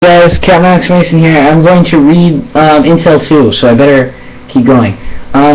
Guys, Max Mason here. I'm going to read Intel 2, so I better keep going.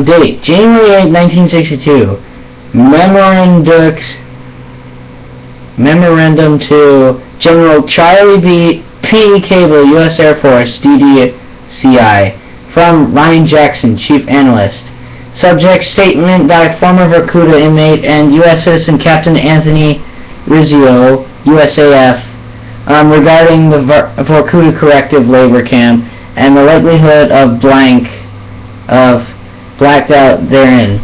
Date, January 8, 1962. Memorandum to General Charlie P. Cable, U.S. Air Force, DDCI. From Ryan Jackson, Chief Analyst. Subject, statement by former Vorkuta inmate and U.S. citizen Captain Anthony Rizzio, USAF, regarding the Vorkuta Corrective Labor Camp and the likelihood of blacked out therein.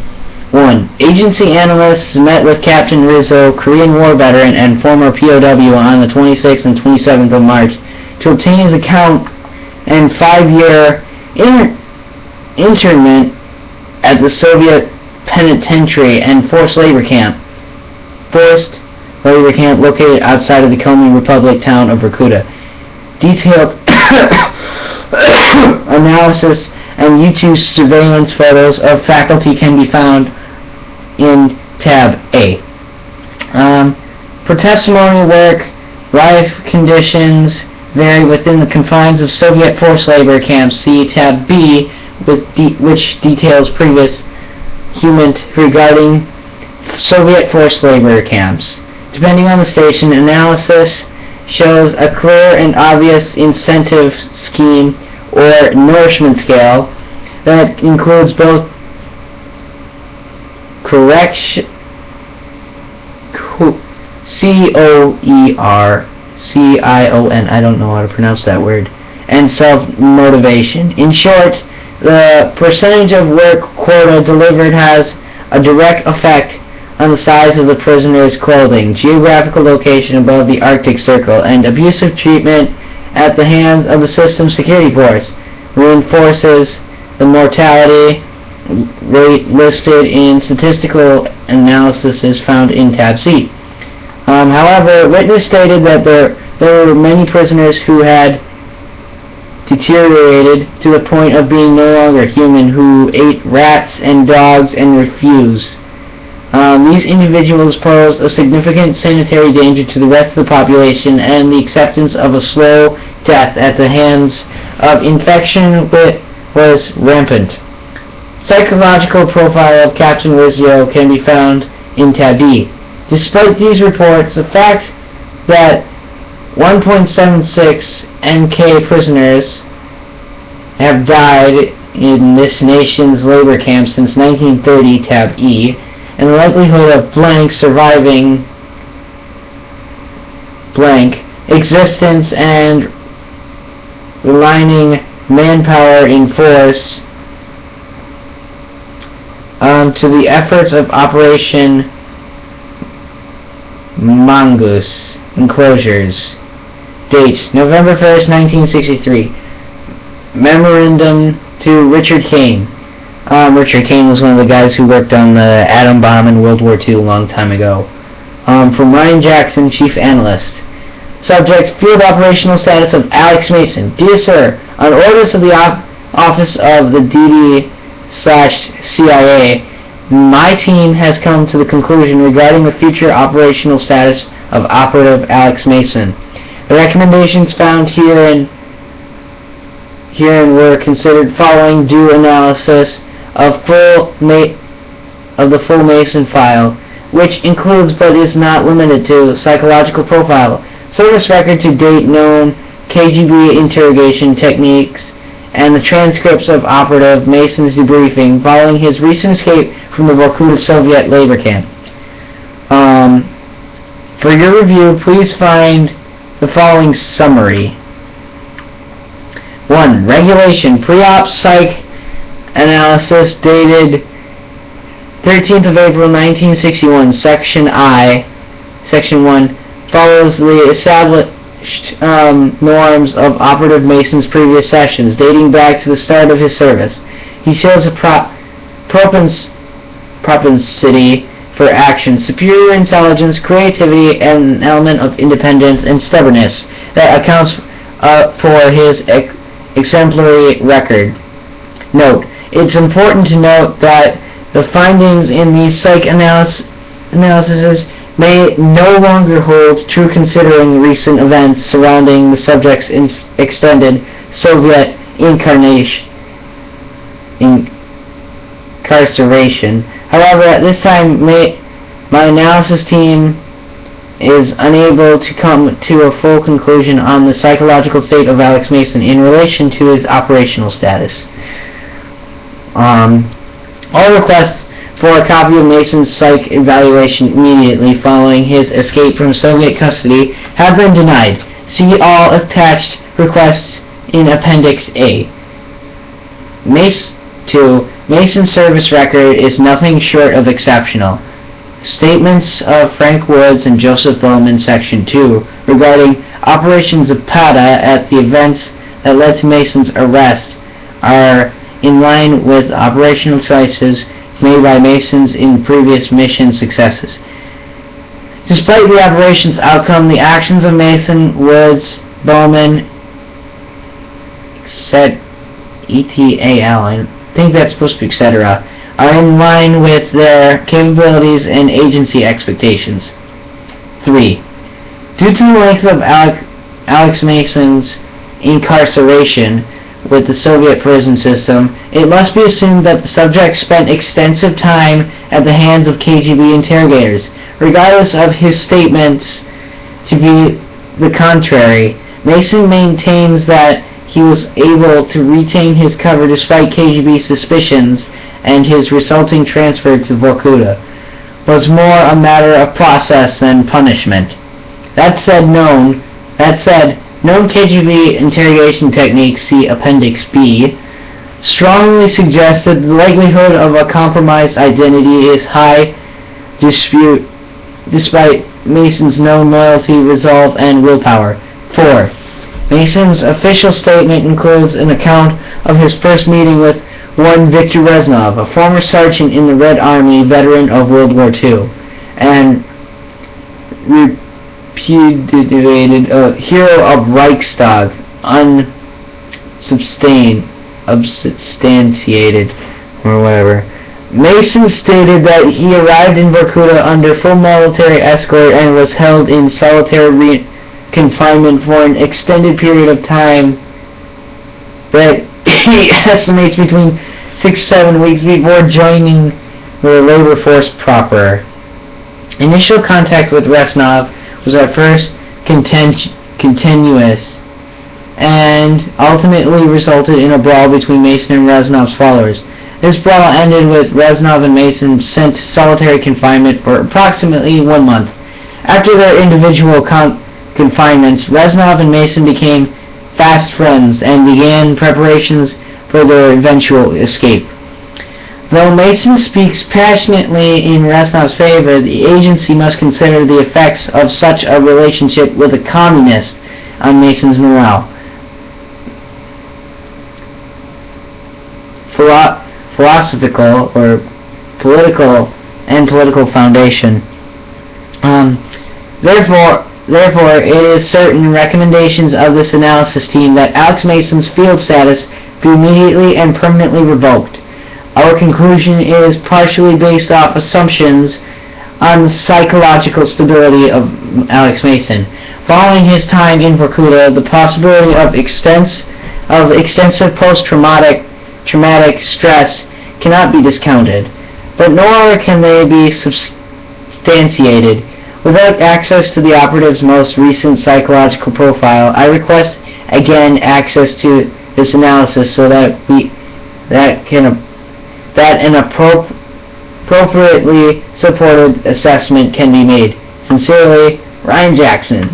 1. Agency analysts met with Captain Rizzo, Korean War veteran and former POW, on the 26th and 27th of March to obtain his account and 5-year internment at the Soviet Penitentiary and Forced Labor Camp located outside of the Komi Republic town of Vorkuta. Detailed analysis and YouTube surveillance photos of faculty can be found in tab A. For testimony work, life conditions vary within the confines of Soviet forced labor camps. See tab B, which details previous human regarding Soviet forced labor camps. Depending on the station, analysis shows a clear and obvious incentive scheme or nourishment scale that includes both COERCION, I don't know how to pronounce that word, and self-motivation. In short, the percentage of work quota delivered has a direct effect on the size of the prisoner's clothing, geographical location above the Arctic Circle, and abusive treatment at the hands of the system's security force reinforces the mortality rate listed in statistical analysis is found in tab C. However, witness stated that there were many prisoners who had deteriorated to the point of being no longer human, who ate rats and dogs and refused. These individuals pose a significant sanitary danger to the rest of the population, and the acceptance of a slow death at the hands of infection was rampant. Psychological profile of Captain Rizzio can be found in tab B. Despite these reports, the fact that 1.76 NK prisoners have died in this nation's labor camp since 1930, tab E, and the likelihood of blank surviving blank existence and relying manpower in force to the efforts of Operation Mongoose enclosures. Date, November 1st, 1963. Memorandum to Richard Kane. Richard Kane was one of the guys who worked on the atom bomb in World War II a long time ago. From Ryan Jackson, Chief Analyst. Subject, field operational status of Alex Mason. Dear Sir, on orders of the Office of the DD/CIA, my team has come to the conclusion regarding the future operational status of Operative Alex Mason. The recommendations found herein were considered following due analysis of the full Mason file, which includes but is not limited to psychological profile, service record to date known KGB interrogation techniques, and the transcripts of Operative Mason's debriefing following his recent escape from the Vorkuta Soviet labor camp. For your review, please find the following summary. 1. Regulation. Pre-op psych analysis dated 13th of April 1961, Section I, Section 1, follows the established norms of Operative Mason's previous sessions, dating back to the start of his service. He shows a propensity for action, superior intelligence, creativity, and an element of independence and stubbornness that accounts for his exemplary record. Note, it's important to note that the findings in these psych analyses may no longer hold true considering recent events surrounding the subject's extended Soviet incarceration. However, at this time, my analysis team is unable to come to a full conclusion on the psychological state of Alex Mason in relation to his operational status. All requests for a copy of Mason's psych evaluation immediately following his escape from Soviet custody have been denied. See all attached requests in Appendix A. 2. Mason's service record is nothing short of exceptional. Statements of Frank Woods and Joseph Bowman, Section 2, regarding operations of PATA at the events that led to Mason's arrest are in line with operational choices made by Masons in previous mission successes. Despite the operation's outcome, the actions of Mason, Woods, Bowman, I think that's supposed to be etc., are in line with their capabilities and agency expectations. 3. Due to the length of Alex Mason's incarceration with the Soviet prison system, it must be assumed that the subject spent extensive time at the hands of KGB interrogators. Regardless of his statements to be the contrary, Mason maintains that he was able to retain his cover despite KGB suspicions, and his resulting transfer to Vorkuta was more a matter of process than punishment. That said, known KGB interrogation techniques, see Appendix B, strongly suggest that the likelihood of a compromised identity is high despite Mason's known loyalty, resolve, and willpower. 4. Mason's official statement includes an account of his first meeting with one Victor Reznov, a former sergeant in the Red Army, veteran of World War II, and repudiated hero of Reichstag, unsubstantiated, or whatever. Mason stated that he arrived in Vorkuta under full military escort and was held in solitary confinement for an extended period of time that he estimates between 6-7 weeks before joining the labor force proper. Initial contact with Reznov was at first continuous and ultimately resulted in a brawl between Mason and Reznov's followers. This brawl ended with Reznov and Mason sent to solitary confinement for approximately 1 month. After their individual confinements, Reznov and Mason became fast friends and began preparations for their eventual escape. Though Mason speaks passionately in Reznov's favor, the agency must consider the effects of such a relationship with a communist on Mason's morale. Philosophical or political foundation. Therefore, it is certain recommendations of this analysis team that Alex Mason's field status be immediately and permanently revoked. Our conclusion is partially based off assumptions on the psychological stability of Alex Mason. Following his time in Vorkuta, the possibility of extensive post-traumatic stress cannot be discounted, but nor can they be substantiated. Without access to the operative's most recent psychological profile, I request again access to this analysis so that an appropriately supported assessment can be made. Sincerely, Ryan Jackson.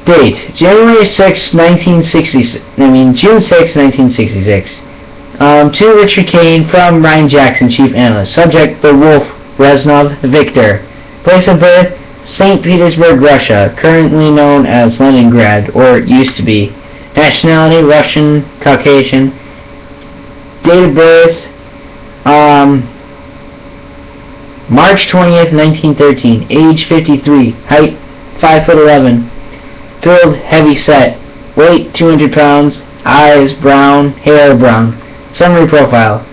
Date: June 6, 1966. To Richard Kane from Ryan Jackson, Chief Analyst. Subject: the Wolf, Reznov, Victor. Place of birth: St. Petersburg, Russia, currently known as Leningrad, or used to be. Nationality: Russian, Caucasian. Date of birth: March 20th, 1913. Age: 53. Height: 5'11". Build: heavy set. Weight: 200 pounds. Eyes: brown. Hair: brown. Summary profile: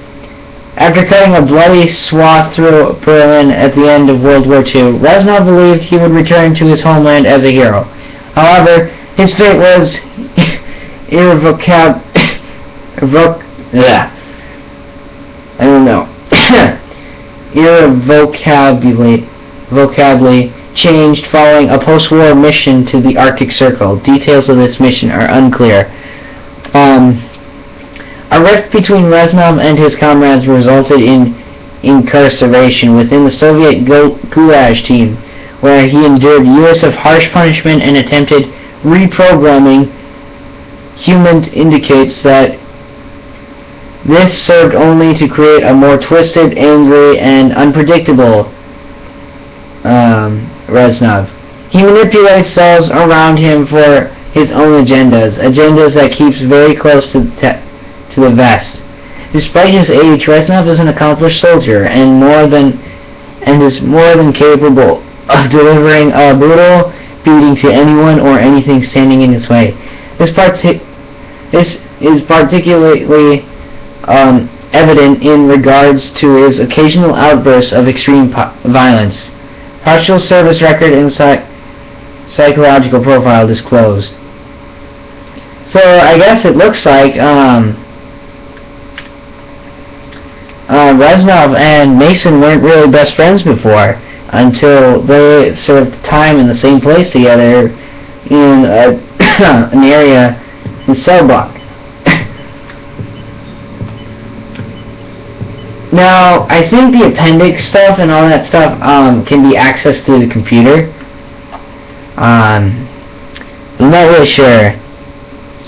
After cutting a bloody swath through Berlin at the end of World War II, Reznov believed he would return to his homeland as a hero. However, his fate was irrevocably changed following a post-war mission to the Arctic Circle. Details of this mission are unclear. A rift between Reznov and his comrades resulted in incarceration within the Soviet Gulag team, where he endured years of harsh punishment and attempted reprogramming. Human indicates that this served only to create a more twisted, angry, and unpredictable Reznov. He manipulates those around him for his own agendas that keeps very close to the vest. Despite his age, Reznov is an accomplished soldier and is more than capable of delivering a brutal beating to anyone or anything standing in his way. This is particularly evident in regards to his occasional outbursts of extreme violence. Partial service record and psychological profile disclosed. So I guess it looks like Reznov and Mason weren't really best friends before, until they served time in the same place together in an area in cell block. Now, I think the appendix stuff and all that stuff can be accessed through the computer. I'm not really sure.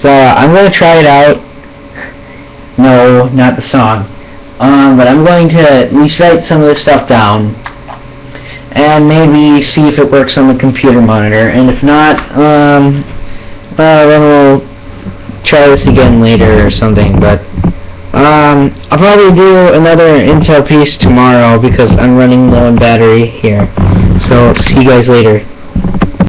So, I'm going to try it out. No, not the song. But I'm going to at least write some of this stuff down. And maybe see if it works on the computer monitor. And if not, then we'll try this again later or something. But I'll probably do another Intel piece tomorrow because I'm running low on battery here. So, see you guys later.